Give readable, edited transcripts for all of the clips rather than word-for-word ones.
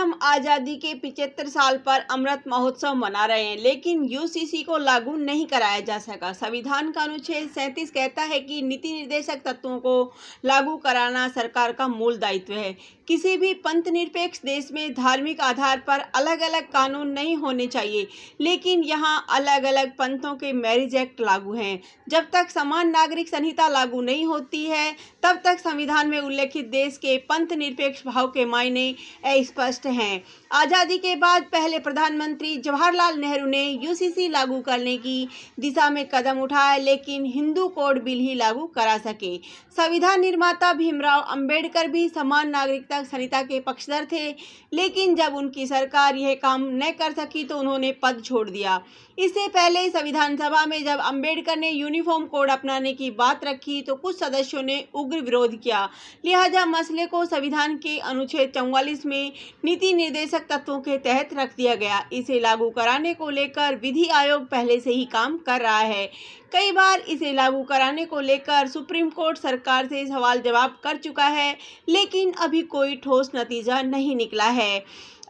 हम आज़ादी के 75 साल पर अमृत महोत्सव मना रहे हैं, लेकिन यूसीसी को लागू नहीं कराया जा सका। संविधान का अनुच्छेद 37 कहता है कि नीति निर्देशक तत्वों को लागू कराना सरकार का मूल दायित्व है। किसी भी पंथ निरपेक्ष देश में धार्मिक आधार पर अलग अलग कानून नहीं होने चाहिए, लेकिन यहाँ अलग अलग पंथों के मैरिज एक्ट लागू हैं। जब तक समान नागरिक संहिता लागू नहीं होती है, तब तक संविधान में उल्लेखित देश के पंथ निरपेक्ष भाव के मायने स्पष्ट हैं। आज़ादी के बाद पहले प्रधानमंत्री जवाहरलाल नेहरू ने यूसीसी लागू करने की दिशा में कदम उठाया, लेकिन हिंदू कोड बिल ही लागू करा सके। संविधान निर्माता भीमराव अंबेडकर भी समान नागरिकता संहिता के पक्षधर थे, लेकिन जब उनकी सरकार यह काम न कर सकी तो उन्होंने पद छोड़ दिया। इससे पहले संविधान सभा में जब अंबेडकर ने यूनिफॉर्म कोड अपनाने की बात रखी तो कुछ सदस्यों ने उग्र विरोध किया। लिहाजा मसले को संविधान के अनुच्छेद 44 में नीति निर्देशक तत्वों के तहत रख दिया गया। इसे लागू कराने को लेकर विधि आयोग पहले से ही काम कर रहा है। कई बार इसे लागू कराने को लेकर सुप्रीम कोर्ट सरकार से सवाल जवाब कर चुका है, लेकिन अभी कोई ठोस नतीजा नहीं निकला है।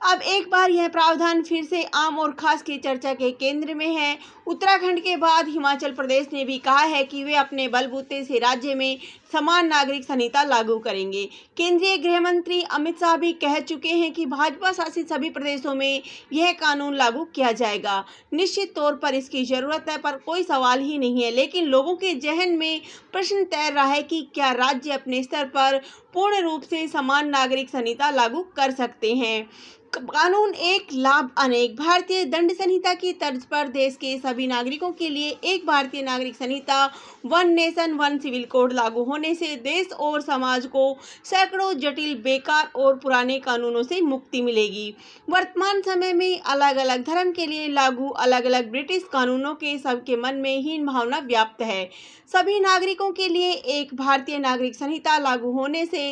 अब एक बार यह प्रावधान फिर से आम और खास की चर्चा के केंद्र में है। उत्तराखंड के बाद हिमाचल प्रदेश ने भी कहा है कि वे अपने बलबूते से राज्य में समान नागरिक संहिता लागू करेंगे। केंद्रीय गृह मंत्री अमित शाह भी कह चुके हैं कि भाजपा शासित सभी प्रदेशों में यह कानून लागू किया जाएगा। निश्चित तौर पर इसकी जरूरत है, पर कोई सवाल ही नहीं है, लेकिन लोगों के जहन में प्रश्न तैर रहा है कि क्या राज्य अपने स्तर पर पूर्ण रूप से समान नागरिक संहिता लागू कर सकते हैं। कानून एक लाभ अनेक। भारतीय दंड संहिता की तर्ज पर देश के सभी नागरिकों के लिए एक भारतीय नागरिक संहिता, one nation one civil code लागू होने से देश और समाज को सैकड़ों जटिल, बेकार और पुराने कानूनों से मुक्ति मिलेगी। वर्तमान समय में अलग अलग धर्म के लिए लागू अलग अलग ब्रिटिश कानूनों के सबके मन में हीन भावना व्याप्त है। सभी नागरिकों के लिए एक भारतीय नागरिक संहिता लागू होने से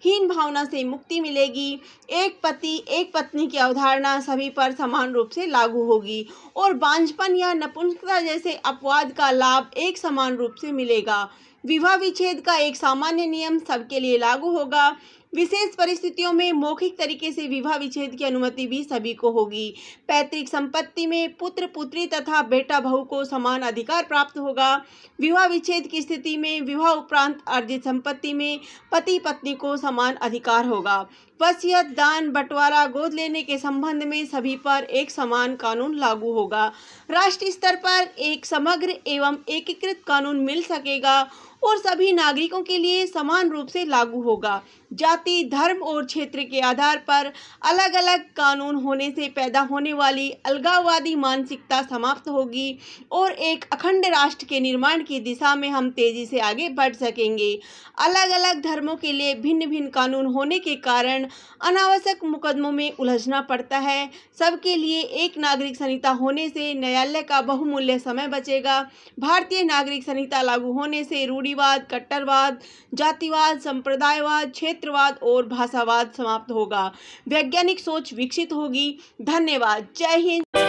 हीन भावना से मुक्ति मिलेगी। एक पति एक पत्नी की अवधारणा सभी पर समान रूप से लागू होगी और बांझपन या नपुंसकता जैसे अपवाद का लाभ एक समान रूप से मिलेगा। विवाह विच्छेद का एक सामान्य नियम सबके लिए लागू होगा। विशेष परिस्थितियों में मौखिक तरीके से विवाह विच्छेद की अनुमति भी सभी को होगी। पैतृक संपत्ति में पुत्र पुत्री तथा बेटा बहू को समान अधिकार प्राप्त होगा। विवाह विच्छेद की स्थिति में विवाह उपरांत अर्जित संपत्ति में पति पत्नी को समान अधिकार होगा। वसीयत, दान, बंटवारा, गोद लेने के संबंध में सभी पर एक समान कानून लागू होगा। राष्ट्रीय स्तर पर एक समग्र एवं एकीकृत कानून मिल सकेगा और सभी नागरिकों के लिए समान रूप से लागू होगा। जाति, धर्म और क्षेत्र के आधार पर अलग अलग कानून होने से पैदा होने वाली अलगाववादी मानसिकता समाप्त होगी और एक अखंड राष्ट्र के निर्माण की दिशा में हम तेजी से आगे बढ़ सकेंगे। अलग अलग धर्मों के लिए भिन्न भिन्न कानून होने के कारण अनावश्यक मुकदमों में उलझना पड़ता है। सबके लिए एक नागरिक संहिता होने से न्यायालय का बहुमूल्य समय बचेगा। भारतीय नागरिक संहिता लागू होने से रूढ़िवाद, कट्टरवाद, जातिवाद, संप्रदायवाद, क्षेत्रवाद और भाषावाद समाप्त होगा। वैज्ञानिक सोच विकसित होगी। धन्यवाद। जय हिंद।